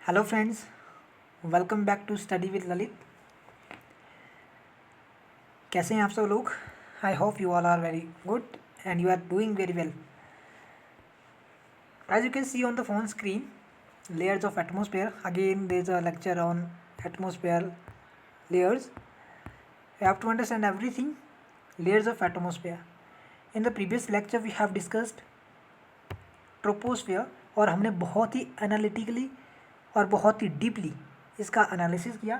Hello friends, welcome back to study with Lalit. कैसे हैं आप सब लोग? I hope you all are very good and you are doing very well. As you can see on the phone screen, layers of atmosphere. Again, there is a lecture on atmosphere layers. You have to understand everything. Layers of atmosphere. In the previous lecture, we have discussed troposphere और हमने बहुत ही analytically और बहुत ही deeply इसका analysis किया।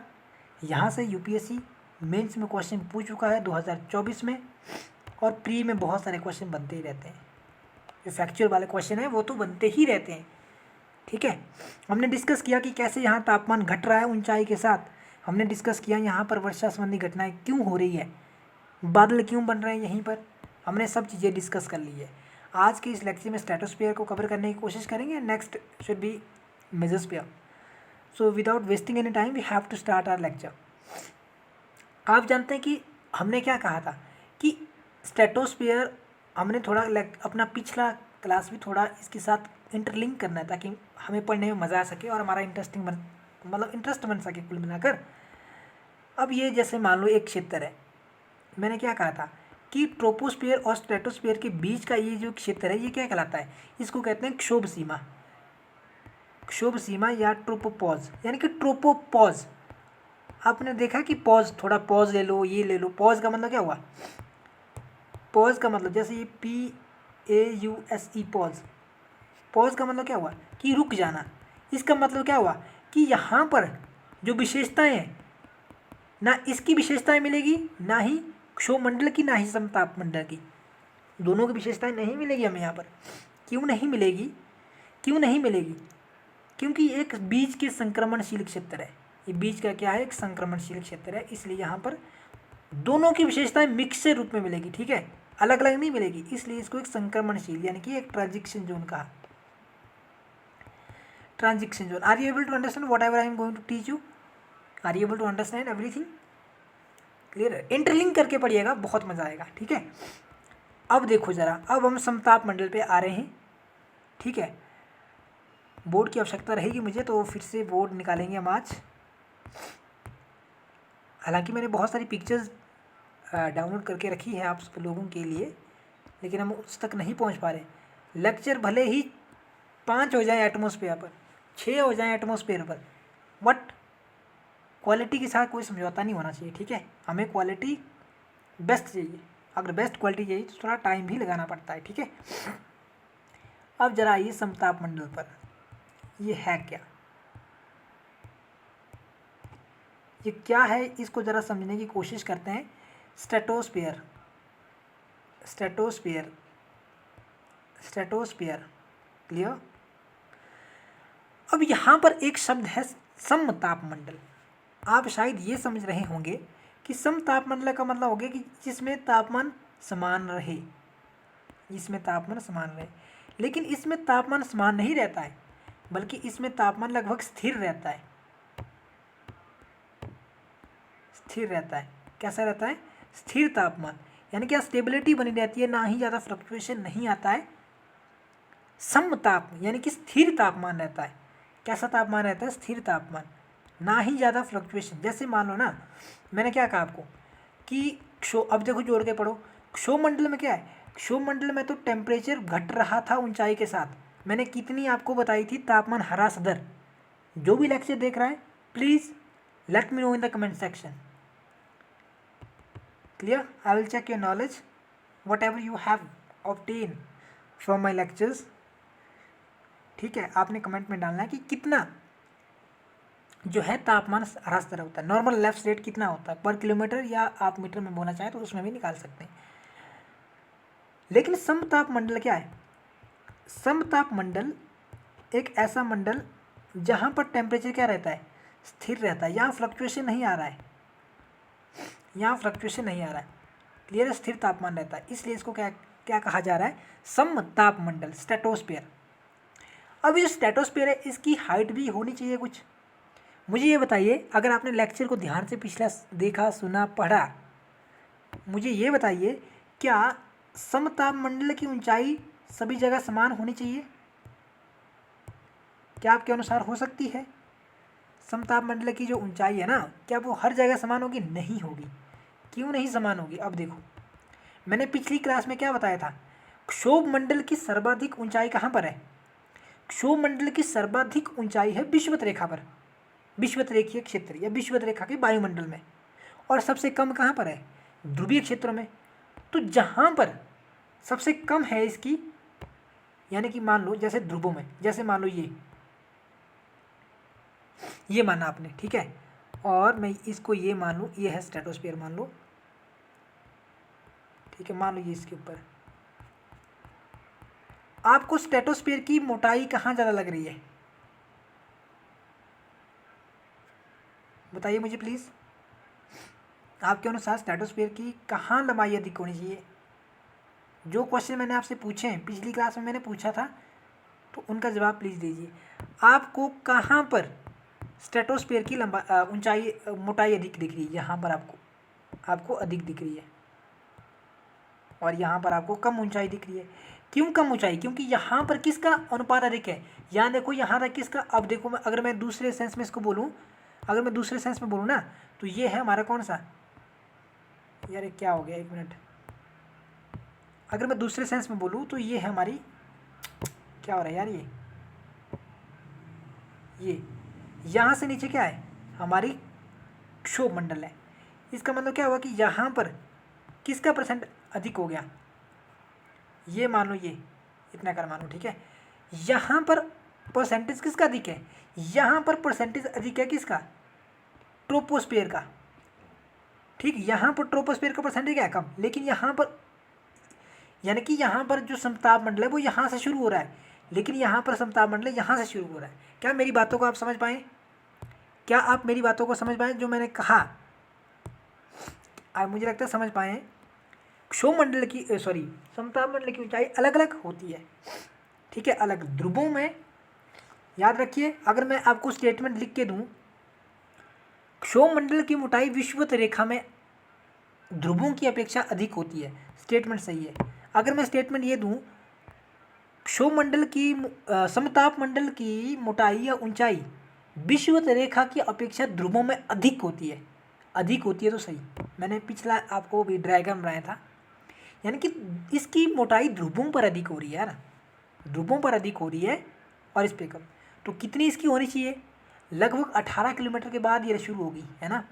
यहाँ से UPSC mains में क्वेश्चन पूछ चुका है 2024 में, और प्री में बहुत सारे क्वेश्चन बनते ही रहते हैं। जो फैक्चुअल वाले क्वेश्चन है वो तो बनते ही रहते हैं। ठीक है, हमने डिस्कस किया कि कैसे यहाँ तापमान घट रहा है ऊंचाई के साथ। हमने डिस्कस किया यहाँ पर वर्षा संबंधी घटनाएं क्यों हो रही है, बादल क्यों बन रहे हैं यहीं पर। हमने सब चीज़ें डिस्कस कर ली है। आज के इस लेक्चर में स्ट्रेटोस्फीयर को कवर करने की कोशिश करेंगे। Next should be mesosphere. So without wasting any time we have to start our lecture. आप जानते हैं कि हमने क्या कहा था कि स्ट्रेटोस्फीयर हमने थोड़ा अपना पिछला क्लास भी थोड़ा इसके साथ इंटरलिंक करना है ताकि हमें पढ़ने में मज़ा आ सके और हमारा इंटरेस्ट बन सके कुल मिलाकर। अब ये जैसे मान लो एक क्षेत्र है, मैंने क्या कहा था कि ट्रोपोस्फीयर और स्ट्रेटोस्फीयर के बीच का ये जो क्षेत्र है ये क्या कहलाता है, इसको कहते हैं क्षोभ सीमा। क्षोभ सीमा या ट्रोपोपॉज, यानी कि ट्रोपोपॉज। आपने देखा कि पॉज, थोड़ा पॉज ले लो, ये ले लो। पॉज का मतलब क्या हुआ? पॉज का मतलब जैसे ये PAUSE पॉज। पॉज का मतलब क्या हुआ कि रुक जाना। इसका मतलब क्या हुआ कि यहाँ पर जो विशेषताएं हैं, ना इसकी विशेषताएं मिलेगी, ना ही क्षोभमंडल की, ना ही समताप मंडल की। दोनों की विशेषताएं नहीं मिलेगी हमें यहाँ पर। क्यों नहीं मिलेगी? क्यों नहीं मिलेगी? क्योंकि एक बीज के संक्रमणशील क्षेत्र है। ये बीज का क्या है? एक संक्रमणशील क्षेत्र है, इसलिए यहाँ पर दोनों की विशेषताएं मिक्स से रूप में मिलेगी। ठीक है, अलग अलग नहीं मिलेगी, इसलिए इसको एक संक्रमणशील यानी कि एक ट्रांजिशन जोन कहा। Transition zone. Are you able to understand whatever I am going to teach you? Are you able to understand everything? Clear है? इंटरलिंक करके पढ़िएगा, बहुत मजा आएगा। ठीक है, अब देखो जरा, अब हम समताप मंडल पे आ रहे हैं। ठीक है, बोर्ड की आवश्यकता रहेगी मुझे, तो फिर से बोर्ड निकालेंगे हम आज। हालांकि मैंने बहुत सारी पिक्चर्स डाउनलोड करके रखी है आप सब लोगों के लिए, लेकिन हम उस तक नहीं पहुंच पा रहे। लेक्चर भले ही 5 हो जाए एटमॉस्फेयर पर, 6 हो जाए एटमॉस्फेयर पर, बट क्वालिटी के साथ कोई समझौता नहीं होना चाहिए। ठीक है, हमें क्वालिटी बेस्ट चाहिए। अगर बेस्ट क्वालिटी चाहिए तो थोड़ा टाइम भी लगाना पड़ता है। ठीक है, अब जरा आइए समताप मंडल पर। ये है क्या? ये क्या है, इसको ज़रा समझने की कोशिश करते हैं। Stratosphere, stratosphere, stratosphere. क्लियर? अब यहाँ पर एक शब्द है समतापमंडल। आप शायद ये समझ रहे होंगे कि समतापमंडल का मतलब हो गया कि जिसमें तापमान समान रहे, जिसमें तापमान समान रहे। लेकिन इसमें तापमान समान नहीं रहता है, बल्कि इसमें तापमान लगभग स्थिर रहता है। स्थिर रहता है। कैसा रहता है? स्थिर तापमान, यानी कि स्टेबिलिटी बनी रहती है, ना ही ज़्यादा फ्लक्चुएशन नहीं आता है। समताप यानी कि स्थिर तापमान रहता है। कैसा तापमान रहता है? स्थिर तापमान, ना ही ज़्यादा फ्लक्चुएशन। जैसे मान लो ना, मैंने क्या कहा आपको कि अब देखो जोड़ के पढ़ो। क्षोभमंडल में क्या है? क्षोभमंडल में तो टेम्परेचर घट रहा था ऊंचाई के साथ। मैंने कितनी आपको बताई थी तापमान ह्रास दर। जो भी लेक्चर देख रहा है, please let me know in the comment section. Clear? I will check your knowledge whatever you have obtain from my lectures. ठीक है, आपने कमेंट में डालना है कि कितना जो है तापमान ह्रास दर होता है। नॉर्मल लैप्स रेट कितना होता है पर किलोमीटर, या आप मीटर में बोलना चाहें तो उसमें भी निकाल सकते हैं। लेकिन समताप मंडल क्या है? समताप मंडल एक ऐसा मंडल जहाँ पर टेम्परेचर क्या रहता है? स्थिर रहता है। यहाँ फ्लक्चुएशन नहीं आ रहा है, यहाँ फ्लक्चुएशन नहीं आ रहा है। क्लियर? स्थिर तापमान रहता है, इसलिए इसको क्या क्या कहा जा रहा है? समताप मंडल, स्ट्रेटोस्फीयर। अब ये स्ट्रेटोस्फीयर है, इसकी हाइट भी होनी चाहिए कुछ। मुझे ये बताइए, अगर आपने लेक्चर को ध्यान से पिछला देखा, सुना, पढ़ा, मुझे ये बताइए, क्या समताप मंडल की ऊंचाई सभी जगह समान होनी चाहिए? क्या आपके अनुसार हो सकती है? समताप मंडल की जो ऊंचाई है ना, क्या वो हर जगह समान होगी? नहीं होगी। क्यों नहीं समान होगी? अब देखो, मैंने पिछली क्लास में क्या बताया था, क्षोभ मंडल की सर्वाधिक ऊंचाई कहाँ पर है? क्षोभ मंडल की सर्वाधिक ऊंचाई है विषुवत रेखा पर, विषुवत रेखीय क्षेत्र या विषुवत रेखा के वायुमंडल में। और सबसे कम कहाँ पर है? ध्रुवीय क्षेत्रों में। तो जहाँ पर सबसे कम है इसकी, यानी कि मान लो जैसे ध्रुवों में, जैसे मान लो ये माना आपने, ठीक है, और मैं इसको ये मान लूँ, ये है स्ट्रेटोस्फीयर मान लो, ठीक है, मान लो ये इसके ऊपर। आपको स्ट्रेटोस्फीयर की मोटाई कहाँ ज़्यादा लग रही है? बताइए मुझे प्लीज़, आपके अनुसार स्ट्रेटोस्फीयर की कहाँ लंबाई अधिक होनी चाहिए? जो क्वेश्चन मैंने आपसे पूछे हैं, पिछली क्लास में मैंने पूछा था, तो उनका जवाब प्लीज़ दीजिए। आपको कहाँ पर स्ट्रेटोस्फीयर की ऊंचाई मोटाई अधिक दिख रही है? यहाँ पर आपको अधिक दिख रही है, और यहाँ पर आपको कम ऊंचाई दिख रही है। क्यों कम ऊंचाई? क्योंकि यहाँ पर किसका अनुपात अधिक है? यहाँ देखो, यहाँ तक किसका। अब देखो, अगर मैं दूसरे सेंस में इसको बोलूँ, अगर मैं दूसरे सेंस में बोलूँ ना, तो ये है हमारा कौन सा, यार क्या हो गया, एक मिनट। अगर मैं दूसरे सेंस में बोलूँ तो ये है हमारी, क्या हो रहा है यार, ये यहाँ से नीचे क्या है, हमारी क्षोभ मंडल है। इसका मतलब क्या हुआ कि यहाँ पर किसका परसेंट अधिक हो गया, ये मान लो, ये इतना कर मानो, ठीक है। यहाँ पर परसेंटेज किसका अधिक है? यहाँ पर परसेंटेज अधिक है किसका? ट्रोपोस्फीयर का, ठीक। यहाँ पर ट्रोपोस्फीयर का परसेंटेज क्या है? कम। लेकिन यहाँ पर, यानी कि यहाँ पर जो समताप मंडल है वो यहाँ से शुरू हो रहा है, लेकिन यहाँ पर समताप मंडल यहाँ से शुरू हो रहा है। क्या मेरी बातों को आप समझ पाए? क्या आप मेरी बातों को समझ पाए? जो मैंने कहा आप, मुझे लगता है समझ पाए। क्षोभ मंडल की समताप मंडल की ऊंचाई अलग अलग होती है, ठीक है, अलग ध्रुवों में। याद रखिए, अगर मैं आपको स्टेटमेंट लिख के दूं, क्षोभ मंडल की मोटाई विषुवत रेखा में ध्रुवों की अपेक्षा अधिक होती है, स्टेटमेंट सही है। अगर मैं स्टेटमेंट ये दूं, क्षोभ मंडल की समताप मंडल की मोटाई या ऊंचाई विषुवत रेखा की अपेक्षा ध्रुवों में अधिक होती है, अधिक होती है तो सही। मैंने पिछला आपको भी डायग्राम बनाया था, यानी कि इसकी मोटाई ध्रुवों पर अधिक हो रही है ना, ध्रुवों पर अधिक हो रही है और इस पे कम। तो कितनी इसकी होनी चाहिए? लगभग 18 किलोमीटर के बाद ये शुरू होगी, है ना।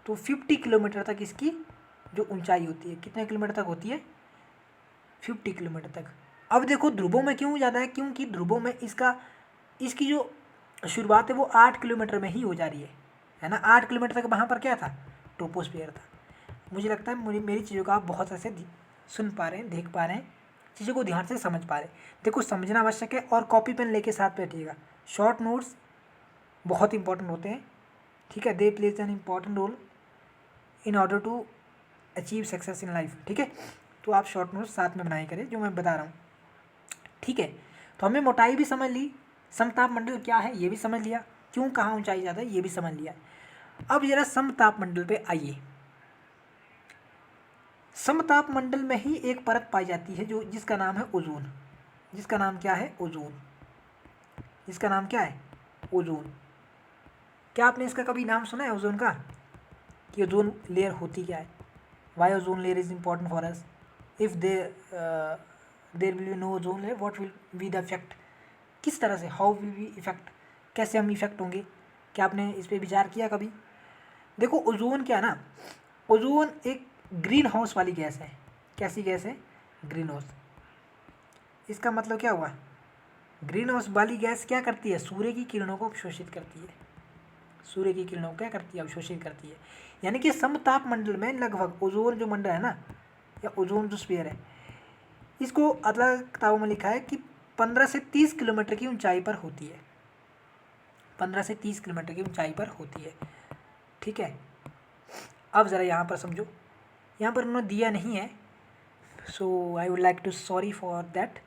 तो 50 किलोमीटर तक इसकी जो ऊंचाई होती है, कितने किलोमीटर तक होती है? 50 किलोमीटर तक। अब देखो ध्रुवों में क्यों ज़्यादा है? क्योंकि ध्रुवों में इसकी जो शुरुआत है वो 8 किलोमीटर में ही हो जा रही है ना। 8 किलोमीटर तक वहाँ पर क्या था? ट्रोपोस्फीयर था। मुझे लगता है मेरी चीज़ों का आप बहुत ऐसे सुन पा रहे हैं, देख पा रहे हैं, चीज़ों को ध्यान से समझ पा रहे हैं। देखो, समझना आवश्यक है, और कॉपी पेन लेके साथ बैठिएगा। शॉर्ट नोट्स बहुत इंपॉर्टेंट होते हैं, ठीक है। They plays an important role in order to achieve success in life, ठीक है। तो आप शॉर्ट नोट्स साथ में बनाए करें जो मैं बता रहा हूँ, ठीक है। तो हमने मोटाई भी समझ ली, समताप मंडल क्या है ये भी समझ लिया, क्यों कहाँ ऊंचाई ज़्यादा है ये भी समझ लिया। अब जरा समताप मंडल पे आइए। समताप मंडल में ही एक परत पाई जाती है जो जिसका नाम है ओजोन। जिसका नाम क्या है? ओजोन। जिसका नाम क्या है? ओजोन। क्या आपने इसका कभी नाम सुना है ओजोन का, कि ओजोन लेयर होती क्या है? Why ozone layer is important for us? If there will be no ozone layer, what will be the effect? किस तरह से, हाउ विल बी इफेक्ट, कैसे हम इफेक्ट होंगे? क्या आपने इस पर विचार किया कभी? देखो, ओजोन क्या ना, ओजोन एक ग्रीन हाउस वाली गैस है। कैसी गैस है? Green house. इसका मतलब क्या हुआ? ग्रीन हाउस वाली गैस क्या करती है? सूर्य की किरणों को अवशोषित करती है। सूर्य की किरणों को क्या करती है? अवशोषित करती है। यानी कि समताप मंडल में लगभग ओजोन जो मंडल है ना, या ओजोन जो स्फीयर है, इसको अलग किताबों में लिखा है कि 15 से 30 किलोमीटर की ऊंचाई पर होती है। 15 से 30 किलोमीटर की ऊंचाई पर होती है, ठीक है। अब ज़रा यहाँ पर समझो, यहाँ पर उन्होंने दिया नहीं है, so I would like to sorry for that,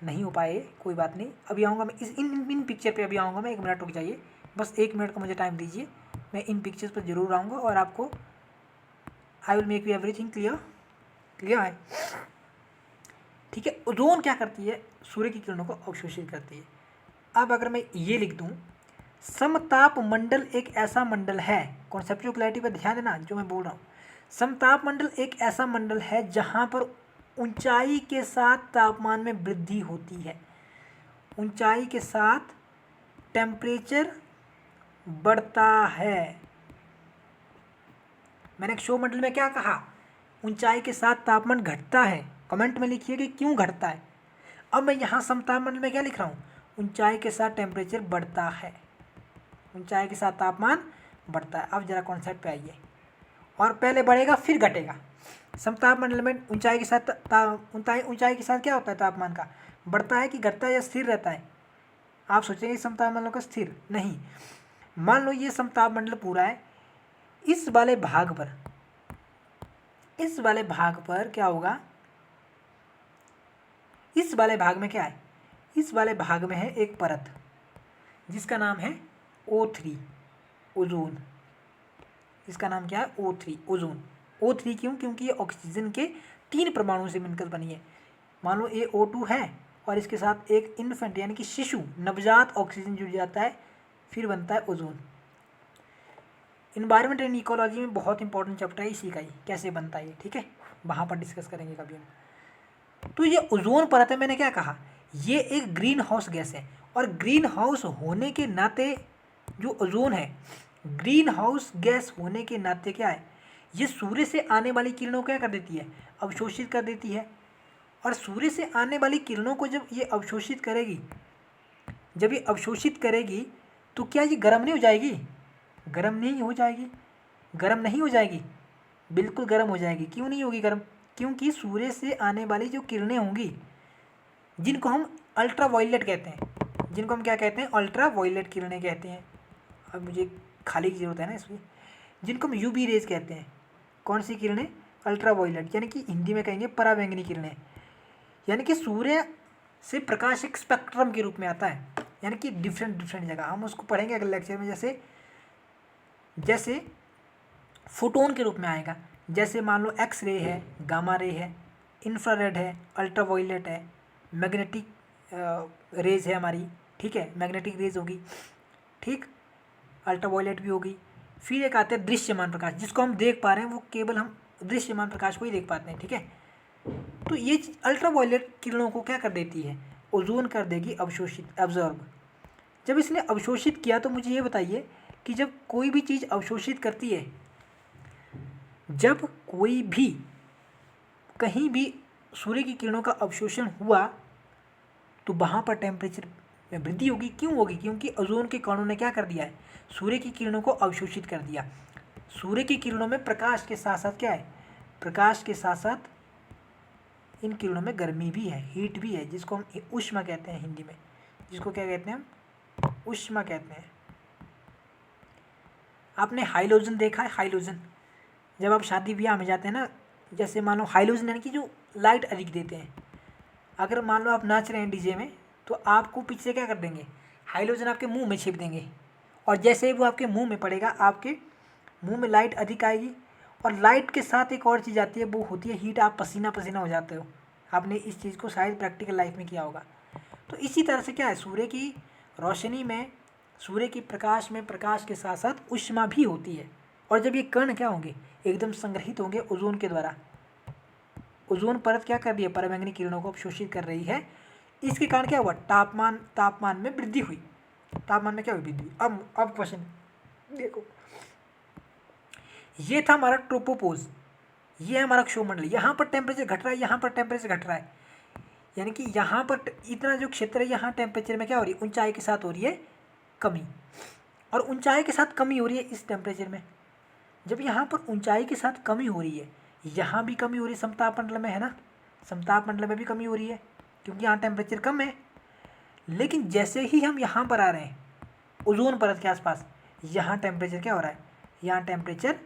नहीं हो पाए, कोई बात नहीं। अभी आऊँगा मैं इन पिक्चर पे, अभी आऊँगा मैं, 1 मिनट रुक जाइए, बस 1 मिनट का मुझे टाइम दीजिए। मैं इन पिक्चर्स पर ज़रूर आऊँगा और आपको I will make you everything clear. Clear है, ठीक है। ओजोन क्या करती है? सूर्य की किरणों को अवशोषित करती है। अब अगर मैं ये लिख दूँ, समताप मंडल एक ऐसा मंडल है, कॉन्सेप्चुअल क्लैरिटी पर ध्यान देना जो मैं बोल रहा हूँ। समताप मंडल एक ऐसा मंडल है जहाँ पर ऊंचाई के साथ तापमान में वृद्धि होती है। ऊंचाई के साथ टेम्परेचर बढ़ता है। मैंने क्षोभ मंडल में क्या कहा? ऊंचाई के साथ तापमान घटता है। कमेंट में लिखिए कि क्यों घटता है। अब मैं यहाँ समताप मंडल में क्या लिख रहा हूँ? ऊंचाई के साथ टेम्परेचर बढ़ता है। ऊंचाई के साथ तापमान बढ़ता है। अब जरा कॉन्सेप्ट पे आइए। और पहले बढ़ेगा फिर घटेगा। समताप मंडल में ऊंचाई के साथ ऊंचाई के साथ क्या होता है? तापमान का बढ़ता है कि घटता है या स्थिर रहता है? आप सोचेंगे समताप मंडल का स्थिर नहीं। मान लो ये समताप मंडल पूरा है, इस वाले भाग पर क्या होगा? इस वाले भाग में क्या है? इस वाले भाग में है एक परत जिसका नाम है O3, ओजोन। इसका नाम क्या है? O3, ozone. O3 क्यों? क्योंकि ये ऑक्सीजन के 3 परमाणुओं से मिलकर बनी है। मान लो ये O2 है और इसके साथ एक इन्फेंट यानी कि शिशु, नवजात ऑक्सीजन जुड़ जाता है, फिर बनता है ओजोन। इन्वायरमेंट एंड इकोलॉजी में बहुत इंपॉर्टेंट चैप्टर है इसी का ही, कैसे बनता है ये, ठीक है, वहाँ पर डिस्कस करेंगे कभी हम। तो ये ओजोन परत है, मैंने क्या कहा? ये एक ग्रीन हाउस गैस है और ग्रीन हाउस होने के नाते जो ओजोन है, ग्रीन हाउस गैस होने के नाते क्या है? ये सूर्य से आने वाली किरणों को क्या कर देती है? अवशोषित कर देती है। और सूर्य से आने वाली किरणों को जब ये अवशोषित करेगी, तो क्या ये गर्म नहीं हो जाएगी? गर्म नहीं हो जाएगी। गर्म नहीं हो जाएगी, बिल्कुल गर्म हो जाएगी। क्यों नहीं होगी गर्म? क्योंकि सूर्य से आने वाली जो किरणें होंगी, जिनको हम अल्ट्रा वायलेट कहते हैं, जिनको हम क्या कहते हैं? अल्ट्रा वायलेट किरणें कहते हैं। अब मुझे खाली की ज़रूरत है ना इसमें। जिनको हम यूवी रेज कहते हैं। कौन सी किरणें? अल्ट्रा वायलेट, यानी कि हिंदी में कहेंगे पराबैंगनी किरणें। यानी कि सूर्य से प्रकाश एक स्पेक्ट्रम के रूप में आता है, यानी कि डिफरेंट जगह। हम उसको पढ़ेंगे अगले लेक्चर में। जैसे फोटोन के रूप में आएगा। जैसे मान लो एक्स रे है, गामा रे है, इंफ्रारेड है, अल्ट्रा वायलेट है, मैग्नेटिक रेज है हमारी, ठीक है, मैग्नेटिक रेज होगी, ठीक, अल्ट्रा वायलेट भी होगी। फिर एक आते हैं दृश्यमान प्रकाश, जिसको हम देख पा रहे हैं, वो केवल हम दृश्यमान प्रकाश को ही देख पाते हैं, ठीक है। तो ये अल्ट्रा वायलेट किरणों को क्या कर देती है? ओजोन कर देगी अवशोषित, एब्जॉर्ब। जब इसने अवशोषित किया तो मुझे ये बताइए कि जब कोई भी चीज़ अवशोषित करती है, जब कोई भी कहीं भी सूर्य की किरणों का अवशोषण हुआ तो वहाँ पर टेम्परेचर में वृद्धि होगी। क्यों होगी? क्योंकि ओजोन के कणों ने क्या कर दिया है? सूर्य की किरणों को अवशोषित कर दिया। सूर्य की किरणों में प्रकाश के साथ साथ क्या है? प्रकाश के साथ साथ इन किरणों में गर्मी भी है, हीट भी है, जिसको हम ऊष्मा कहते हैं हिंदी में। जिसको क्या कहते हैं हम? ऊष्मा कहते हैं। आपने हाइलोजन देखा है? हाइलोजन, जब आप शादी ब्याह में जाते हैं ना, जैसे मान लो हाइलोजन यानी कि जो लाइट अधिक देते हैं। अगर मान लो आप नाच रहे हैं डीजे में, तो आपको पीछे से क्या कर देंगे? हाइलोजन आपके मुंह में छिप देंगे, और जैसे ही वो आपके मुंह में पड़ेगा, आपके मुंह में लाइट अधिक आएगी। और लाइट के साथ एक और चीज़ आती है, वो होती है हीट। आप पसीना पसीना हो जाते हो। आपने इस चीज़ को शायद प्रैक्टिकल लाइफ में किया होगा। तो इसी तरह से क्या है? सूर्य की रोशनी में, सूर्य की प्रकाश में प्रकाश के साथ साथ ऊष्मा भी होती है। और जब ये कण क्या होंगे? एकदम संग्रहित होंगे ओजोन के द्वारा। ओजोन परत क्या कर रही है? पराबैंगनी किरणों को अवशोषित कर रही है। इसके कारण क्या हुआ? तापमान में वृद्धि हुई। तापमान में क्या हुई? वृद्धि। अब क्वेश्चन देखो, ये था हमारा ट्रोपोपोज, ये है हमारा क्षोभमंडल। यहाँ पर टेम्परेचर घट रहा है, यहाँ पर टेम्परेचर घट रहा है, यानी कि यहाँ पर इतना जो क्षेत्र है, यहाँ टेम्परेचर में क्या हो रही है? ऊंचाई के साथ हो रही है कमी। और ऊंचाई के साथ कमी हो रही है इस टेम्परेचर में। जब यहाँ पर ऊंचाई के साथ कमी हो रही है, यहाँ भी कमी हो रही है, समताप मंडल में है ना, समताप मंडल में भी कमी हो रही है, क्योंकि यहाँ टेम्परेचर कम है। लेकिन जैसे ही हम यहाँ पर आ रहे हैं ओजोन परत के आसपास, यहाँ टेम्परेचर क्या हो रहा है? यहाँ टेम्परेचर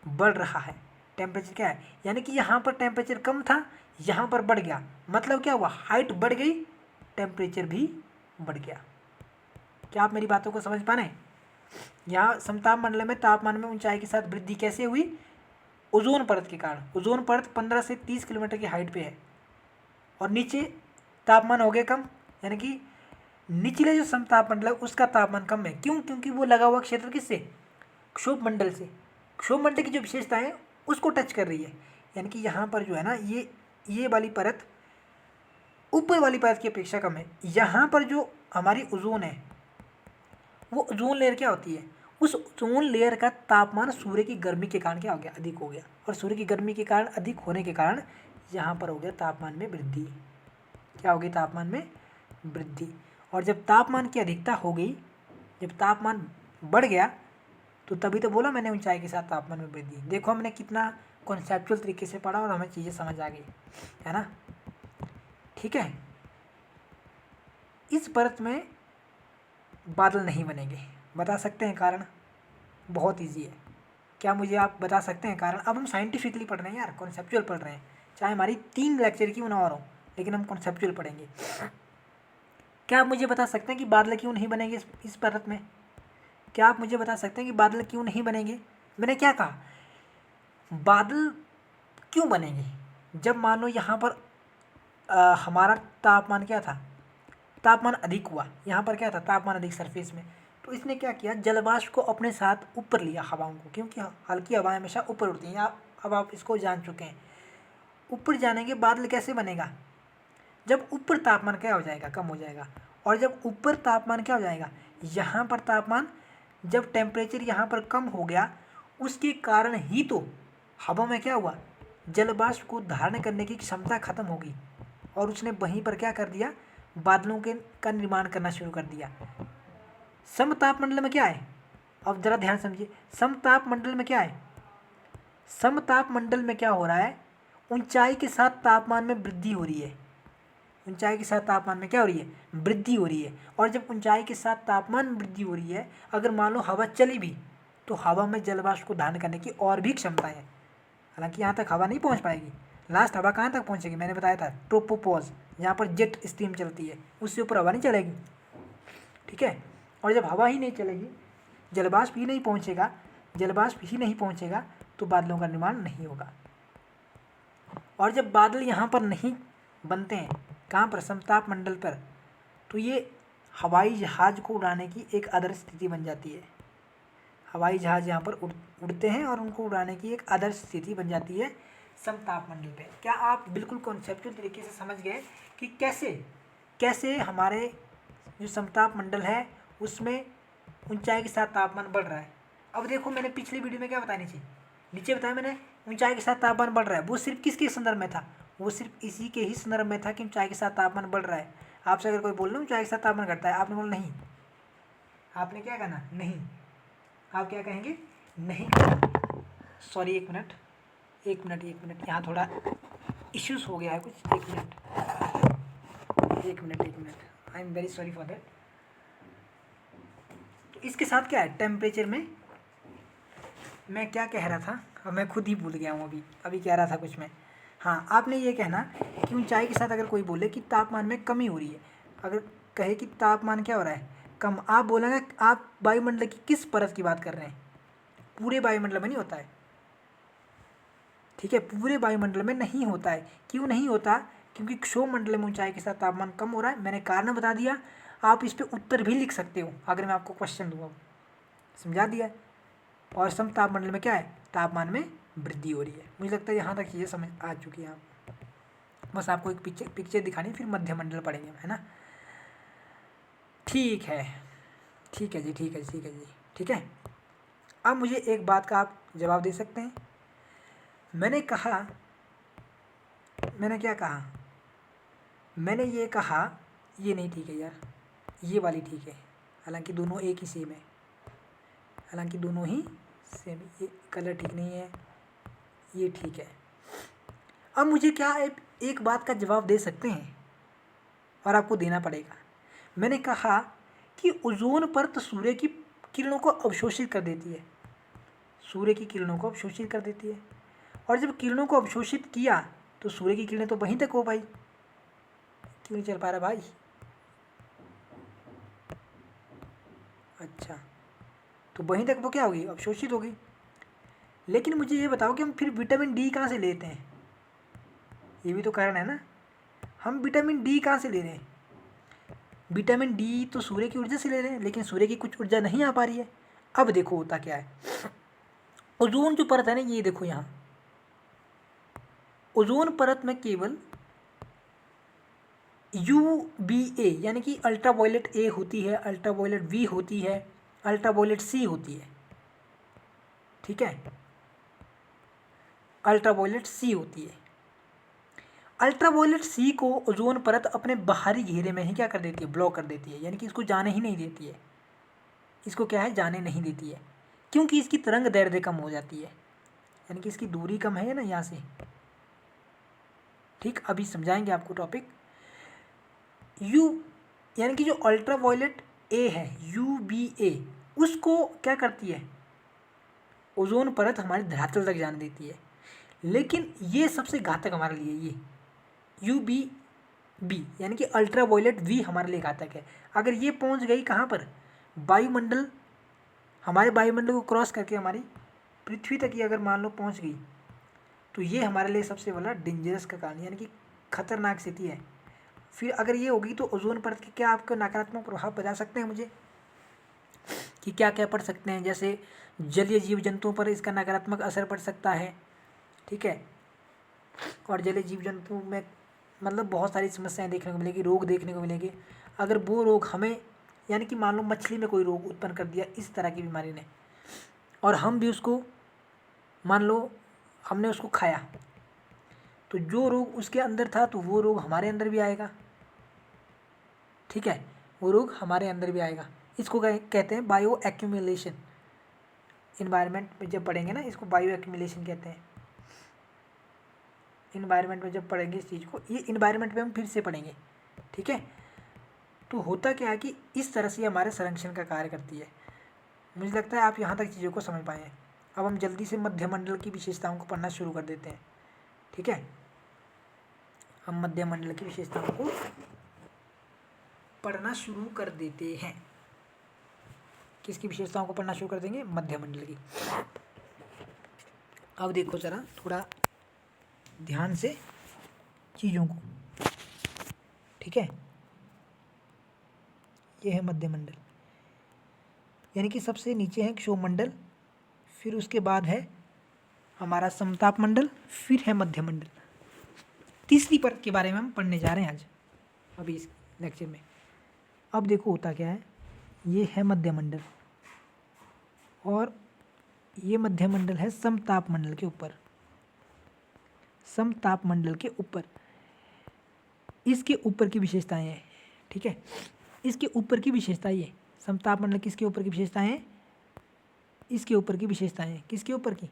बढ़ रहा है। टेम्परेचर क्या है? यानी कि यहाँ पर टेम्परेचर कम था, यहाँ पर बढ़ गया। मतलब क्या हुआ? हाइट बढ़ गई, टेम्परेचर भी बढ़ गया। क्या आप मेरी बातों को समझ पा रहे हैं? यहाँ समताप मंडल में तापमान में ऊंचाई के साथ वृद्धि कैसे हुई? ओजोन परत के कारण। ओजोन परत 15 से 30 किलोमीटर की हाइट पे है, और नीचे तापमान हो गया कम, यानी कि निचले जो समतापमंडल है उसका तापमान कम है। क्यों? क्योंकि वो लगा हुआ क्षेत्र किससे? क्षोभ मंडल से। क्षोभ मंडल की जो विशेषता है उसको टच कर रही है, यानी कि यहाँ पर जो है ना ये वाली परत ऊपर वाली परत की अपेक्षा कम है। यहाँ पर जो हमारी ओजोन है वो ओजोन लेयर क्या होती है? उस ओजोन लेयर का तापमान सूर्य की गर्मी के कारण क्या हो गया? अधिक हो गया। और सूर्य की गर्मी के कारण अधिक होने के कारण यहाँ पर हो गया तापमान में वृद्धि। क्या हो गई? तापमान में वृद्धि। और जब तापमान की अधिकता हो गई, जब तापमान बढ़ गया, तो तभी तो बोला मैंने ऊंचाई के साथ तापमान में वृद्धि। देखो हमने कितना कॉन्सेप्चुअल तरीके से पढ़ा और हमें चीज़ें समझ आ गई, है ना? ठीक है। इस परत में बादल नहीं बनेंगे। बता सकते हैं कारण? बहुत इजी है। क्या मुझे आप बता सकते हैं कारण? अब हम साइंटिफिकली पढ़ रहे हैं यार, कॉन्सेप्चुअल पढ़ रहे हैं, चाहे हमारी 3 लेक्चर क्यों ना और हो, लेकिन हम कॉन्सेप्चुअल पढ़ेंगे। क्या आप मुझे बता सकते हैं कि बादल क्यों नहीं बनेंगे इस परत में? क्या आप मुझे बता सकते हैं कि बादल क्यों नहीं बनेंगे? मैंने क्या कहा? बादल क्यों बनेंगे? जब मान लो यहाँ पर हमारा तापमान क्या था? तापमान अधिक हुआ। यहाँ पर क्या था? तापमान अधिक सरफेस में। तो इसने क्या किया? जलवाष्प को अपने साथ ऊपर लिया, हवाओं को, क्योंकि हल्की हवाएं हमेशा ऊपर उड़ती हैं। अब आप इसको जान चुके हैं। ऊपर जाने के बादल कैसे बनेगा? जब ऊपर तापमान क्या हो जाएगा? कम हो जाएगा। और जब ऊपर तापमान क्या हो जाएगा? यहाँ पर तापमान, जब टेम्परेचर यहाँ पर कम हो गया, उसके कारण ही तो हवा में क्या हुआ? जलवाष्प को धारण करने की क्षमता खत्म होगी और उसने वहीं पर क्या कर दिया? बादलों के का निर्माण करना शुरू कर दिया। समतापमंडल में क्या है? अब जरा ध्यान समझिए। समतापमंडल में क्या है? समतापमंडल में क्या हो रहा है? ऊंचाई के साथ तापमान में वृद्धि हो रही है। ऊंचाई के साथ तापमान में क्या हो रही है? वृद्धि हो रही है। और जब ऊंचाई के साथ तापमान में वृद्धि हो रही है, अगर मान लो हवा चली भी, तो हवा में जलवाष्प को धारण करने की और भी क्षमता है। हालांकि यहाँ तक हवा नहीं पहुँच पाएगी। लास्ट हवा कहाँ तक पहुँचेगी? मैंने बताया था ट्रोपोपॉज, जहाँ पर जेट स्ट्रीम चलती है, उससे ऊपर हवा नहीं चलेगी। ठीक है। और जब हवा ही नहीं चलेगी, जलवाष्प ही नहीं पहुँचेगा, जलवाष्प ही नहीं पहुँचेगा, तो बादलों का निर्माण नहीं होगा। और जब बादल यहाँ पर नहीं बनते हैं, कहाँ पर? समतापमंडल पर, तो ये हवाई जहाज़ को उड़ाने की एक आदर्श स्थिति बन जाती है। हवाई जहाज़ यहाँ पर उड़ते हैं और उनको उड़ाने की एक आदर्श स्थिति बन जाती है समतापमंडल पे। क्या आप बिल्कुल कॉन्सेप्चुअल तरीके से समझ गए कि कैसे कैसे हमारे जो समतापमंडल है उसमें ऊंचाई के साथ तापमान बढ़ रहा है? अब देखो, मैंने पिछली वीडियो में क्या बताया, नीचे बताया मैंने, ऊंचाई के साथ तापमान बढ़ रहा है। वो सिर्फ किसके संदर्भ में था? वो सिर्फ इसी के ही संदर्भ में था कि ऊंचाई के साथ तापमान बढ़ रहा है। आपसे अगर कोई बोल रहा ऊंचाई के साथ तापमान घटता है, आपने बोला नहीं। आपने क्या कहना? नहीं। आप क्या कहेंगे? नहीं। सॉरी, एक मिनट, यहाँ थोड़ा इश्यूज हो गया है कुछ। एक minute, I am very sorry for that. तो इसके साथ क्या है? टेम्परेचर में मैं क्या कह रहा था, अब मैं खुद ही भूल गया हूँ। अभी कह रहा था कुछ मैं। हाँ, आपने ये कहना कि ऊंचाई के साथ अगर कोई बोले कि तापमान में कमी हो रही है, अगर कहे कि तापमान क्या हो रहा है? कम, आप बोलेंगे आप वायुमंडल की किस परत की बात कर रहे हैं? पूरे वायुमंडल में नहीं होता है। ठीक है, पूरे वायुमंडल में नहीं होता है। क्यों नहीं होता? क्योंकि क्षोभ मंडल में ऊंचाई के साथ तापमान कम हो रहा है। मैंने कारण बता दिया। आप इस पर उत्तर भी लिख सकते हो अगर मैं आपको क्वेश्चन दूंगा, समझा दिया। और समतापमंडल में क्या है? तापमान में वृद्धि हो रही है। मुझे लगता है यहाँ तक चीज़ें समझ आ चुकी हैं आप। बस आपको एक पिक्चर दिखानी, फिर मध्यमंडल पढ़ेंगे, है ना? ठीक है जी, ठीक है। अब मुझे एक बात का आप जवाब दे सकते हैं। मैंने क्या कहा? मैंने ये कहा ये नहीं ठीक है यार, ये वाली ठीक है। हालांकि दोनों एक ही सेम है, ये कलर ठीक नहीं है, ये ठीक है। अब मुझे क्या एक बात का जवाब दे सकते हैं और आपको देना पड़ेगा। मैंने कहा कि ओजोन परत सूर्य की किरणों को अवशोषित कर देती है। सूर्य की किरणों को अवशोषित कर देती है। और जब किरणों को अवशोषित किया तो सूर्य की किरणें तो वहीं तक हो पाई। क्यों नहीं चल पा रहा भाई? अच्छा, तो वहीं तक वो क्या होगी? अवशोषित होगी। लेकिन मुझे ये बताओ कि हम फिर विटामिन डी कहाँ से लेते हैं? ये भी तो कारण है ना। हम विटामिन डी कहाँ से ले रहे हैं? विटामिन डी तो सूर्य की ऊर्जा से ले रहे हैं, लेकिन सूर्य की कुछ ऊर्जा नहीं आ पा रही है। अब देखो होता क्या है, ओजोन जो परत है ना, ये देखो यहाँ ओजोन परत में केवल UVA यानी कि अल्ट्रावायलेट ए होती है, अल्ट्रावायलेट बी होती है, अल्ट्रावायलेट सी होती है, ठीक है, अल्ट्रावायलेट सी होती है। अल्ट्रावायलेट सी को ओजोन परत अपने बाहरी घेरे में ही क्या कर देती है, ब्लॉक कर देती है, यानी कि इसको जाने ही नहीं देती है। इसको क्या है, जाने नहीं देती है, क्योंकि इसकी तरंग दैर्ध्य कम हो जाती है, यानी कि इसकी दूरी कम है ना यहाँ से, ठीक। अभी समझाएंगे आपको टॉपिक। यानी कि जो अल्ट्रावायलेट ए है, UVA, उसको क्या करती है, ओजोन परत हमारी धरातल तक जाने देती है। लेकिन ये सबसे घातक हमारे लिए, ये UVB यानी कि अल्ट्रावायलेट V हमारे लिए घातक है। अगर ये पहुंच गई कहाँ पर, वायुमंडल, हमारे वायुमंडल को क्रॉस करके हमारी पृथ्वी तक ही अगर मान लो पहुंच गई, तो ये हमारे लिए सबसे बड़ा डेंजरस का कारण, यानी कि खतरनाक स्थिति है। फिर अगर ये होगी तो ओजोन परत के क्या आपको नकारात्मक प्रभाव बता सकते हैं मुझे, कि क्या क्या पड़ सकते हैं। जैसे जलीय जीव जंतुओं पर इसका नकारात्मक असर पड़ सकता है, ठीक है। और जलीय जीव जंतु में मतलब बहुत सारी समस्याएं देखने को मिलेगी, रोग देखने को मिलेंगे। अगर वो रोग हमें, यानी कि मान लो मछली में कोई रोग उत्पन्न कर दिया इस तरह की बीमारी ने, और हम भी उसको, मान लो हमने उसको खाया, तो जो रोग उसके अंदर था तो वो रोग हमारे अंदर भी आएगा, ठीक है, वो रोग हमारे अंदर भी आएगा। इसको कहते हैं बायो एक्यूमुलेशन। इन्वायरमेंट में जब पढ़ेंगे ना, इसको बायो एक्यूमुलेशन कहते हैं। इन्वायरमेंट में जब पढ़ेंगे इस चीज़ को, ये इन्वायरमेंट में हम फिर से पढ़ेंगे, ठीक है। तो होता क्या है कि इस तरह से हमारे संरक्षण का कार्य करती है। मुझे लगता है आप यहाँ तक चीज़ों को समझ पाए हैं। अब हम जल्दी से मध्यमंडल की विशेषताओं को पढ़ना शुरू कर देते हैं, ठीक है। हम मध्यमंडल की विशेषताओं को पढ़ना शुरू कर देते हैं। किसकी विशेषताओं को पढ़ना शुरू कर देंगे, मध्यमंडल की। अब देखो जरा थोड़ा ध्यान से चीज़ों को, ठीक है। ये है मध्यमंडल, यानी कि सबसे नीचे है क्षोभमंडल, फिर उसके बाद है हमारा समताप मंडल, फिर है मध्यमंडल। तीसरी परत के बारे में हम पढ़ने जा रहे हैं आज अभी इस लेक्चर में। अब देखो होता क्या है, ये है मध्यमंडल और ये मध्यमंडल है समताप मंडल के ऊपर, समताप मंडल के ऊपर, इसके ऊपर की विशेषताएं हैं, ठीक है। इसके ऊपर की विशेषता ये समताप मंडल, किसके ऊपर की विशेषताएं हैं, इसके ऊपर की विशेषताएं, किसके ऊपर की,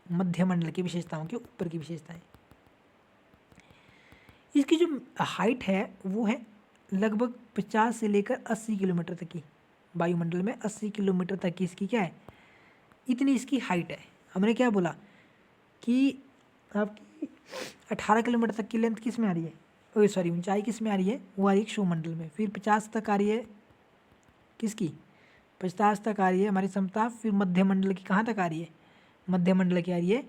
मध्यमंडल की विशेषताओं के ऊपर की विशेषताएं। इसकी जो हाइट है वो है लगभग 50 से लेकर 80 किलोमीटर तक की, वायुमंडल में 80 किलोमीटर तक की इसकी क्या है, इतनी इसकी हाइट है। हमने क्या बोला कि आपकी 18 किलोमीटर तक की लेंथ किस में आ रही है, सॉरी ऊंचाई किस में आ रही है, वो आ रही है क्षोभमंडल में। फिर 50 तक आ रही है किसकी, 50 तक आ रही है हमारी समताप। फिर मध्यमंडल की कहाँ तक आ रही है, मध्यमंडल की आ रही है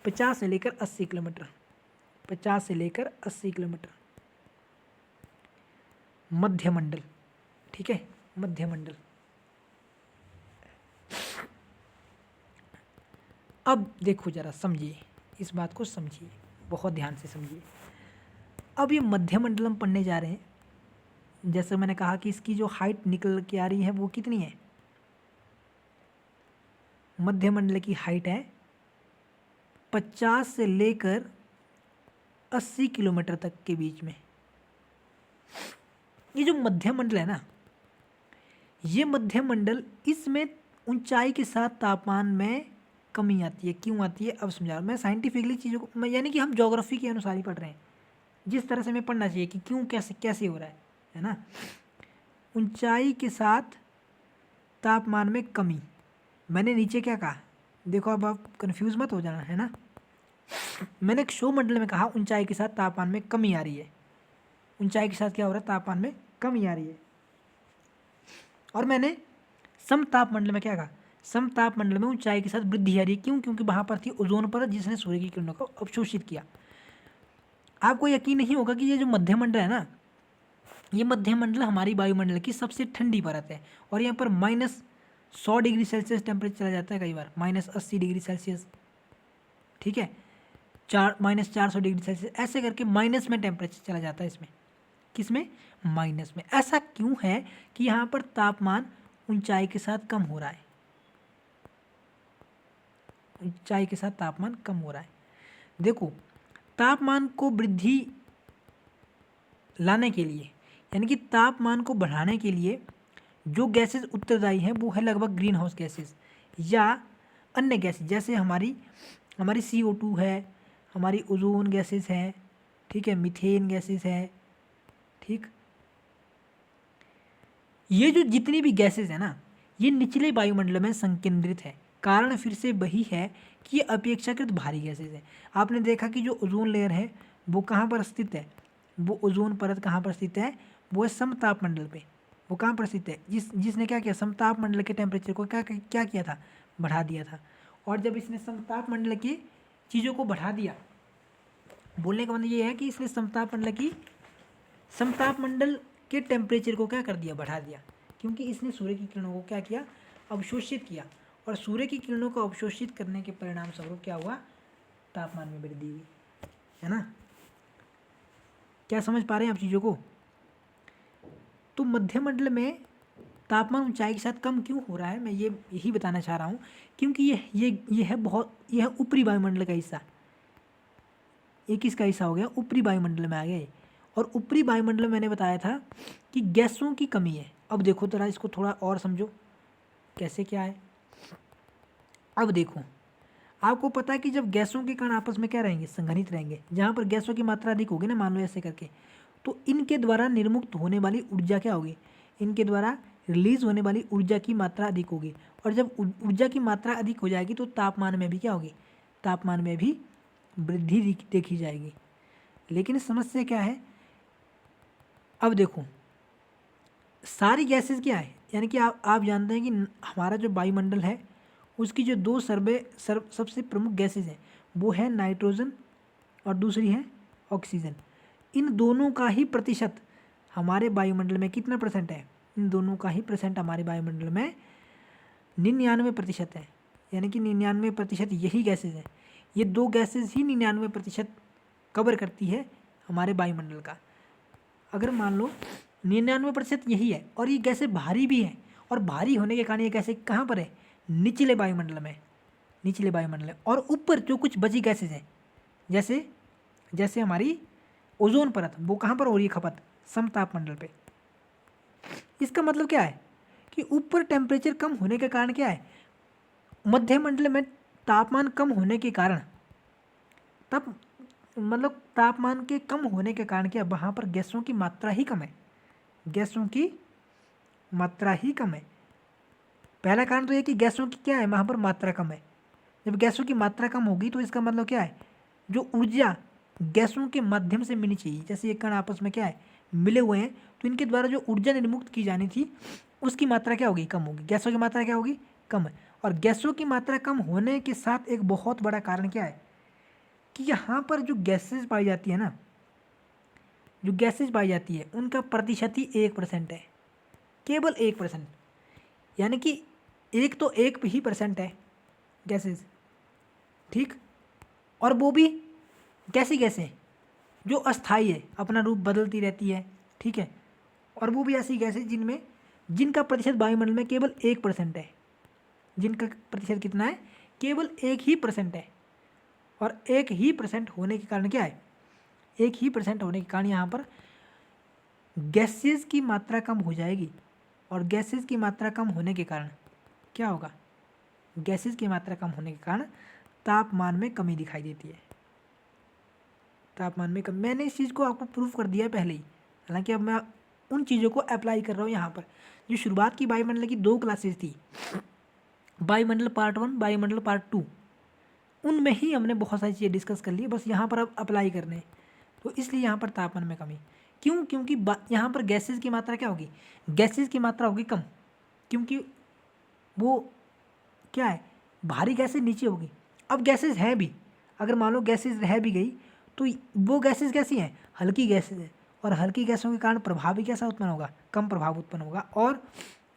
50 से लेकर 80 किलोमीटर, 50 से लेकर 80 किलोमीटर मध्यमंडल, ठीक है, मध्यमंडल। अब देखो जरा समझिए, इस बात को समझिए, बहुत ध्यान से समझिए। अब ये मध्यमंडल हम पढ़ने जा रहे हैं। जैसे मैंने कहा कि इसकी जो हाइट निकल के आ रही है वो कितनी है, मध्यमंडल की हाइट है 50 से लेकर 80 किलोमीटर तक के बीच में। ये जो मध्यमंडल है ना, ये मध्यमंडल, इसमें ऊंचाई के साथ तापमान में कमी आती है। क्यों आती है अब समझा रहा हूँ मैं, साइंटिफिकली चीज़ों को, यानी कि हम ज्योग्राफी के अनुसार ही पढ़ रहे हैं, जिस तरह से हमें पढ़ना चाहिए कि क्यों कैसे कैसे हो रहा है ना। ऊंचाई के साथ तापमान में कमी, मैंने नीचे क्या कहा देखो, अब आप कंफ्यूज मत हो जाना, है ना। मैंने क्षोभमंडल में कहा ऊंचाई के साथ तापमान में कमी आ रही है, ऊंचाई के साथ क्या हो रहा है, तापमान में कमी आ रही है। और मैंने समताप मंडल में क्या कहा, समताप मंडल में ऊंचाई के साथ वृद्धि आ रही है। क्यों, क्योंकि वहाँ पर थी ओजोन परत जिसने सूर्य की किरणों को अवशोषित किया। आपको यकीन नहीं होगा कि ये जो मध्यमंडल है ना, ये मध्य मंडल हमारी वायुमंडल की सबसे ठंडी परत है और यहाँ पर -100 डिग्री सेल्सियस टेम्परेचर चला जाता है, कई बार -80 डिग्री सेल्सियस, ठीक है, -400 डिग्री सेल्सियस, ऐसे करके माइनस में टेम्परेचर चला जाता है इसमें। किसमें? माइनस में। ऐसा क्यों है कि यहाँ पर तापमान ऊंचाई के साथ कम हो रहा है, ऊंचाई के साथ तापमान कम हो रहा है। देखो, तापमान को वृद्धि लाने के लिए, यानी कि तापमान को बढ़ाने के लिए जो गैसेस उत्तरदायी हैं वो है लगभग ग्रीन हाउस गैसेस या अन्य गैसेस, जैसे हमारी CO2 है, हमारी ओजोन गैसेस है, ठीक है, मीथेन गैसेस है, ठीक। ये जो जितनी भी गैसेस है ना, ये निचले वायुमंडल में संकेंद्रित है। कारण फिर से वही है कि ये अपेक्षाकृत भारी गैसेस है। आपने देखा कि जो ओजोन लेयर है वो कहाँ पर स्थित है, वो ओजोन परत कहाँ पर स्थित है, वो है समताप मंडल पे। वो कहाँ पर स्थित है, जिसने क्या किया, समताप मंडल के टेम्परेचर को क्या किया था, बढ़ा दिया था। और जब इसने समताप मंडल की चीज़ों को बढ़ा दिया, बोलने का मतलब ये है कि इसने समताप मंडल के टेम्परेचर को क्या कर दिया, बढ़ा दिया, क्योंकि इसने सूर्य की किरणों को क्या किया, अवशोषित किया। और सूर्य की किरणों को अवशोषित करने के परिणाम स्वरूप क्या हुआ, तापमान में वृद्धि हुई, है ना। क्या समझ पा रहे हैं आप चीज़ों को? तो मध्य मंडल में तापमान ऊंचाई के साथ कम क्यों हो रहा है, मैं यही बताना चाह रहा हूँ, क्योंकि यह है ऊपरी वायुमंडल का हिस्सा। ये किसका हिस्सा हो गया, ऊपरी वायुमंडल में आ गया। और ऊपरी वायुमंडल में मैंने बताया था कि गैसों की कमी है। अब देखो जरा इसको थोड़ा और समझो, कैसे क्या है। अब देखो, आपको पता है कि जब गैसों के कण आपस में क्या रहेंगे, संघनित रहेंगे, जहाँ पर गैसों की मात्रा अधिक होगी ना, मान लो ऐसे करके, तो इनके द्वारा निर्मुक्त होने वाली ऊर्जा क्या होगी, इनके द्वारा रिलीज होने वाली ऊर्जा की मात्रा अधिक होगी। और जब ऊर्जा की मात्रा अधिक हो जाएगी तो तापमान में भी क्या होगी, तापमान में भी वृद्धि देखी जाएगी। लेकिन समस्या क्या है, अब देखो सारी गैसेस क्या है, यानी कि आप जानते हैं कि हमारा जो वायुमंडल है उसकी जो दो सबसे प्रमुख गैसेस हैं वो है नाइट्रोजन और दूसरी है ऑक्सीजन। इन दोनों का ही प्रतिशत हमारे वायुमंडल में कितना % है, इन दोनों का ही % हमारे वायुमंडल में 99% है। यानी कि 99% यही गैसेज हैं। ये दो गैसेज ही 99% कवर करती है हमारे वायुमंडल का। अगर मान लो 99% यही है और ये गैसें भारी भी हैं, और भारी होने के कारण ये गैसें कहाँ पर है, निचले वायुमंडल में, निचले वायुमंडल में। और ऊपर जो कुछ बची गैसेज हैं, जैसे हमारी ओजोन परत, वो कहाँ पर हो रही है खपत, समताप मंडल पे। इसका मतलब क्या है कि ऊपर टेम्परेचर कम होने के कारण क्या है, मध्य मंडल में तापमान कम होने के कारण, तब मतलब तापमान के कम होने के कारण क्या, वहाँ पर गैसों की मात्रा ही कम है, गैसों की मात्रा ही कम है। पहला कारण तो ये कि गैसों की क्या है, वहाँ पर मात्रा कम है। जब गैसों की मात्रा कम होगी तो इसका मतलब क्या है, जो ऊर्जा गैसों के माध्यम से मिलनी चाहिए, जैसे ये कण आपस में क्या है, मिले हुए हैं, तो इनके द्वारा जो ऊर्जा निर्मुक्त की जानी थी उसकी मात्रा क्या होगी, कम होगी। गैसों की मात्रा क्या होगी, कम है। और गैसों की मात्रा कम होने के साथ एक बहुत बड़ा कारण क्या है कि यहाँ पर जो गैसेज पाई जाती है ना, जो गैसेज पाई जाती है उनका प्रतिशत ही 1% है, केवल 1%। यानी कि एक तो 1% है गैसेज, ठीक। और वो भी कैसी गैसें जो अस्थाई है, अपना रूप बदलती रहती है, ठीक है। और वो भी ऐसी गैसें जिनका प्रतिशत वायुमंडल में केवल 1% है, जिनका प्रतिशत कितना है, केवल 1% है। और 1% होने के कारण क्या है, 1% होने के कारण यहाँ पर गैसेज की मात्रा कम हो जाएगी। और गैसेज की मात्रा कम होने के कारण क्या होगा, गैसेज की मात्रा कम होने के कारण तापमान में कमी दिखाई देती है, तापमान में कम। मैंने इस चीज़ को आपको प्रूफ कर दिया है पहले ही, हालांकि अब मैं उन चीज़ों को अप्लाई कर रहा हूँ यहाँ पर। जो शुरुआत की वायुमंडल की 2 क्लासेस थी, वायुमंडल पार्ट 1, वायुमंडल पार्ट 2, उनमें ही हमने बहुत सारी चीज़ें डिस्कस कर ली, बस यहाँ पर अब अप्लाई करने हैं। तो इसलिए यहाँ पर तापमान में कमी क्यों, क्योंकि यहाँ पर गैसेज की मात्रा क्या होगी, गैसेज की मात्रा होगी कम, क्योंकि वो क्या है, भारी गैसेज नीचे होगी। अब गैसेज हैं भी, अगर मान लो गैसेज रह भी गई तो वो गैसेज कैसी हैं, हल्की गैसेज है। और हल्की गैसों के कारण प्रभाव भी कैसा उत्पन्न होगा, कम प्रभाव उत्पन्न होगा। और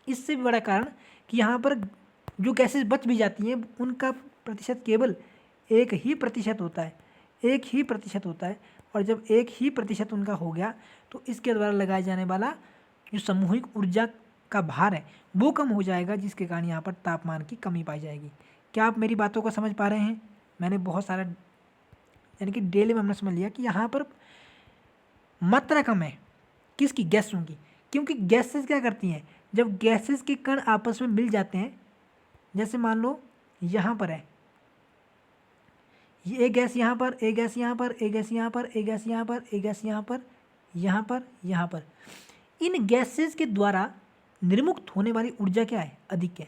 इससे भी बड़ा कारण कि यहाँ पर जो गैसेस बच भी जाती हैं उनका प्रतिशत केवल 1% होता है, 1% होता है। और जब 1% उनका हो गया तो इसके द्वारा लगाए जाने वाला जो सामूहिक ऊर्जा का भार है वो कम हो जाएगा, जिसके कारण यहाँ पर तापमान की कमी पाई जाएगी। क्या आप मेरी बातों को समझ पा रहे हैं? मैंने बहुत सारा यानी कि डेली में हमने समझ लिया कि यहाँ पर मात्रा कम है किसकी, गैसों की। क्योंकि गैसेस क्या करती हैं, जब गैसेस के कण आपस में मिल जाते हैं, जैसे मान लो यहाँ पर है, ये एक गैस यहाँ पर, एक गैस यहाँ पर, एक गैस यहाँ पर, एक गैस यहाँ पर, एक गैस यहाँ पर, यहाँ पर, यहाँ पर, इन गैसेस के द्वारा निर्मुक्त होने वाली ऊर्जा क्या है, अधिक है।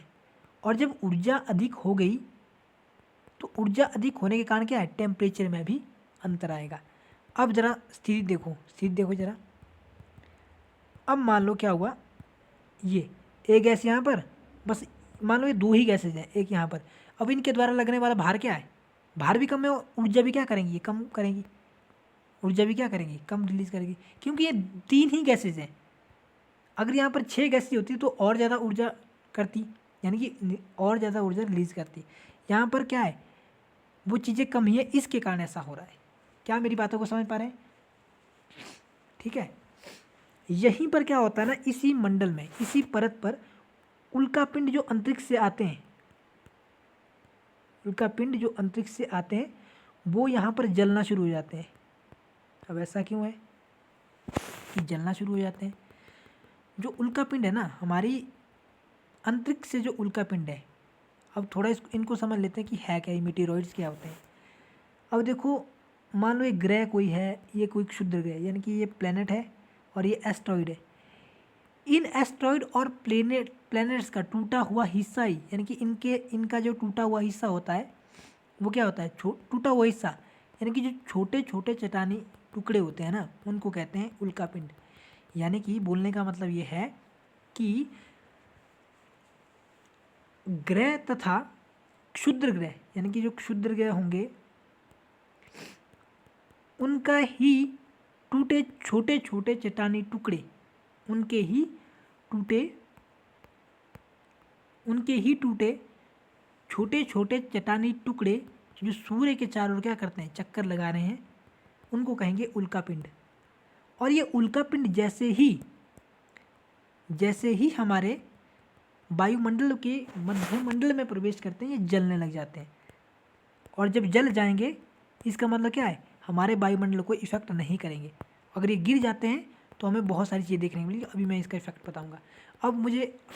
और जब ऊर्जा अधिक हो गई तो ऊर्जा अधिक होने के कारण क्या है, टेम्परेचर में भी अंतर आएगा। अब जरा स्थिति देखो जरा। अब मान लो क्या हुआ, ये एक गैस यहाँ पर, बस मान लो ये दो ही गैसेज हैं, एक यहाँ पर। अब इनके द्वारा लगने वाला भार क्या है, भार भी कम है और ऊर्जा भी क्या करेंगी, ये कम करेंगी, ऊर्जा भी क्या करेंगी, कम रिलीज करेगी, क्योंकि ये 3 ही गैसेज हैं। अगर यहाँ पर 6 गैसेज होती तो और ज़्यादा ऊर्जा करती, यानी कि और ज़्यादा ऊर्जा रिलीज करती। यहाँ पर क्या है, वो चीज़ें कम ही है, इसके कारण ऐसा हो रहा है। क्या मेरी बातों को समझ पा रहे हैं? ठीक है। यहीं पर क्या होता है ना, इसी मंडल में, इसी परत पर उल्कापिंड जो अंतरिक्ष से आते हैं, उल्कापिंड जो अंतरिक्ष से आते हैं वो यहाँ पर जलना शुरू हो जाते हैं। अब ऐसा क्यों है कि जलना शुरू हो जाते हैं? जो उल्कापिंड है ना, हमारी अंतरिक्ष से जो उल्कापिंड है, अब थोड़ा इनको समझ लेते हैं कि है क्या, ये मीटेरॉइड्स क्या होते हैं। अब देखो, मान लो ये ग्रह कोई है, ये कोई क्षुद्र ग्रह, यानी कि ये प्लेनेट है और ये एस्ट्रॉइड है। इन एस्ट्रॉइड और प्लैनेट्स का टूटा हुआ हिस्सा ही, यानी कि इनका जो टूटा हुआ हिस्सा होता है वो क्या होता है, टूटा हुआ हिस्सा, यानी कि जो छोटे छोटे चट्टानी टुकड़े होते हैं ना, उनको कहते हैं उल्कापिंड। यानी कि बोलने का मतलब ये है कि ग्रह तथा क्षुद्र ग्रह, यानी कि जो क्षुद्र ग्रह होंगे उनका ही टूटे छोटे छोटे चट्टानी टुकड़े, उनके ही टूटे छोटे छोटे चट्टानी टुकड़े जो सूर्य के चारों ओर क्या करते हैं, चक्कर लगा रहे हैं, उनको कहेंगे उल्कापिंड। और ये उल्कापिंड जैसे ही हमारे वायुमंडल के मध्यमंडल में प्रवेश करते हैं, ये जलने लग जाते हैं। और जब जल जाएंगे इसका मतलब क्या है, हमारे वायुमंडल को इफेक्ट नहीं करेंगे। अगर ये गिर जाते हैं तो हमें बहुत सारी चीज़ें देखने को मिलेंगी, अभी मैं इसका इफेक्ट बताऊंगा। अब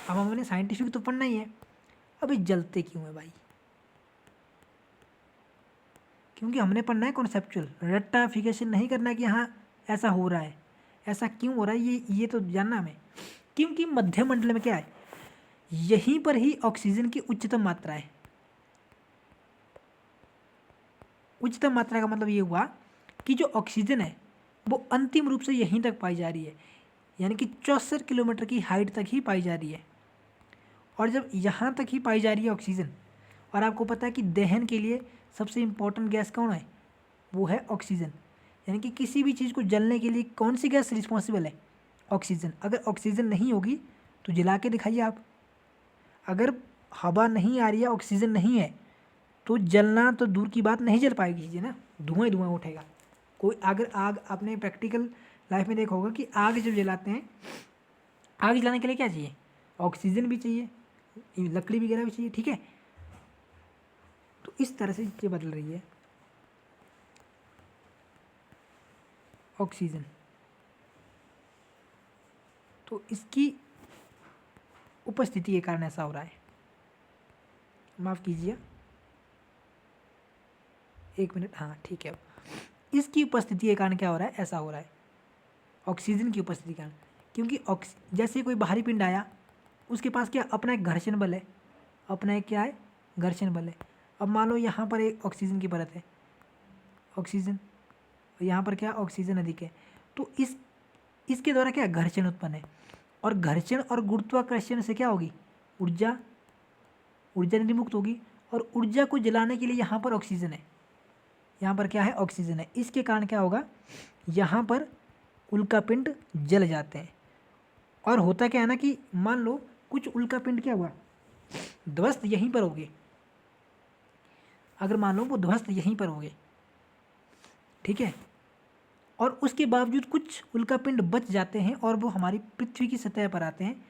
हमने साइंटिफिक तो पढ़ना ही है। अब ये जलते क्यों है भाई, क्योंकि हमने पढ़ना है कॉन्सेप्चुअल, रट्टाफिकेशन नहीं करना कि हाँ ऐसा हो रहा है, ऐसा क्यों हो रहा है, ये तो जानना हमें। क्योंकि मध्यमंडल में क्या है, यहीं पर ही ऑक्सीजन की उच्चतम मात्रा है। उच्चतम मात्रा का मतलब ये हुआ कि जो ऑक्सीजन है वो अंतिम रूप से यहीं तक पाई जा रही है, यानी कि 64 किलोमीटर की हाइट तक ही पाई जा रही है। और जब यहाँ तक ही पाई जा रही है ऑक्सीजन, और आपको पता है कि दहन के लिए सबसे इम्पोर्टेंट गैस कौन है, वो है ऑक्सीजन। यानी कि किसी भी चीज़ को जलने के लिए कौन सी गैस रिस्पॉन्सिबल है, ऑक्सीजन। अगर ऑक्सीजन नहीं होगी तो जला के दिखाइए आप। अगर हवा नहीं आ रही है, ऑक्सीजन नहीं है, तो जलना तो दूर की बात, नहीं जल पाएगी चीज़ें ना, धुआं ही धुआं उठेगा। कोई अगर आग, आपने प्रैक्टिकल लाइफ में देखा होगा कि आग जब जलाते हैं, आग जलाने के लिए क्या चाहिए, ऑक्सीजन भी चाहिए, लकड़ी वगैरह भी चाहिए, ठीक है। तो इस तरह से ये बदल रही है ऑक्सीजन। तो इसकी उपस्थिति के कारण ऐसा हो रहा है। माफ़ कीजिए, 1 मिनट, हाँ ठीक है। अब इसकी उपस्थिति के कारण क्या हो रहा है, ऐसा हो रहा है ऑक्सीजन की उपस्थिति के कारण। क्योंकि जैसे कोई बाहरी पिंड आया, उसके पास क्या, अपना एक घर्षण बल है, अपना एक क्या है, घर्षण बल है। अब मान लो यहाँ पर एक ऑक्सीजन की परत है, ऑक्सीजन, यहाँ पर क्या, ऑक्सीजन अधिक है, तो इसके द्वारा क्या घर्षण उत्पन्न है। और घर्षण और गुरुत्वाकर्षण से क्या होगी, ऊर्जा निर्मुक्त होगी। और ऊर्जा को जलाने के लिए यहाँ पर ऑक्सीजन है, यहाँ पर क्या है, ऑक्सीजन है। इसके कारण क्या होगा, यहाँ पर उल्कापिंड जल जाते हैं। और होता क्या है ना कि मान लो कुछ उल्कापिंड क्या हुआ, ध्वस्त यहीं पर हो गए। अगर मान लो वो ध्वस्त यहीं पर हो गए, ठीक है, और उसके बावजूद कुछ उल्कापिंड बच जाते हैं और वो हमारी पृथ्वी की सतह पर आते हैं,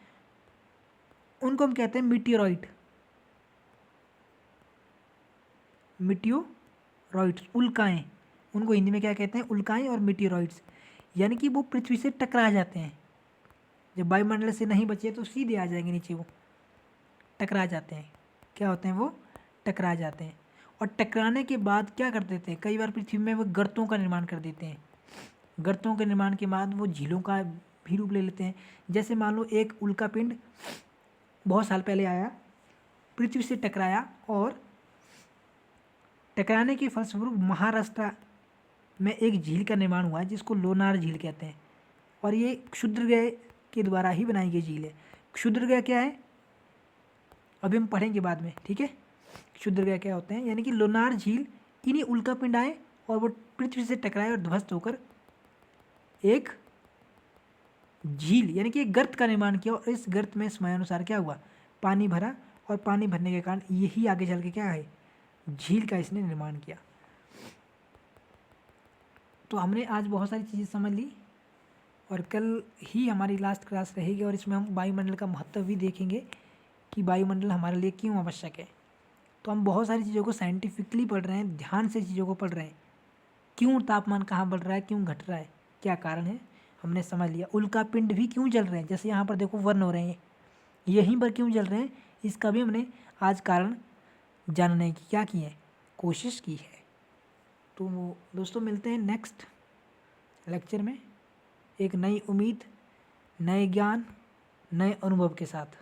उनको हम कहते हैं मीटियोराइट। मीटियोराइट्स, उल्काएं, उनको हिंदी में क्या कहते हैं, उल्काएं और मीटियोराइट्स। यानी कि वो पृथ्वी से टकरा जाते हैं, जब वायुमंडल से नहीं बचे तो सीधे आ जाएंगे नीचे, वो टकरा जाते हैं। क्या होते हैं वो, टकरा जाते हैं। और टकराने के बाद क्या कर देते हैं, कई बार पृथ्वी में वो गर्तों का निर्माण कर देते हैं। गर्तों के निर्माण के बाद वो झीलों का भी रूप ले लेते हैं। जैसे मान लो एक उल्कापिंड बहुत साल पहले आया, पृथ्वी से टकराया, और टकराने के फलस्वरूप महाराष्ट्र में एक झील का निर्माण हुआ है जिसको लोनार झील कहते हैं। और ये क्षुद्रग्रह के द्वारा ही बनाई गई झील है। क्षुद्रग्रह क्या है अभी हम पढ़ेंगे बाद में, ठीक है। क्षुद्रग्रह क्या होते हैं, यानी कि लोनार झील इन्हीं उल्कापिंड आए और वो पृथ्वी से टकराए और ध्वस्त होकर एक झील यानी कि एक गर्त का निर्माण किया। और इस गर्त में समयानुसार क्या हुआ, पानी भरा, और पानी भरने के कारण यही आगे चल के क्या है, झील का इसने निर्माण किया। तो हमने आज बहुत सारी चीज़ें समझ ली, और कल ही हमारी लास्ट क्लास रहेगी, और इसमें हम वायुमंडल का महत्व भी देखेंगे कि वायुमंडल हमारे लिए क्यों आवश्यक है। तो हम बहुत सारी चीज़ों को साइंटिफिकली पढ़ रहे हैं, ध्यान से चीज़ों को पढ़ रहे हैं, क्यों तापमान कहाँ बढ़ रहा है, क्यों घट रहा है, क्या कारण है, हमने समझ लिया। उल्कापिंड भी क्यों जल रहे हैं, जैसे यहाँ पर देखो वर्न हो रहे हैं, यहीं पर क्यों जल रहे हैं, इसका भी हमने आज कारण जानने की क्या की है, कोशिश की है। तो दोस्तों मिलते हैं नेक्स्ट लेक्चर में एक नई उम्मीद, नए ज्ञान, नए अनुभव के साथ।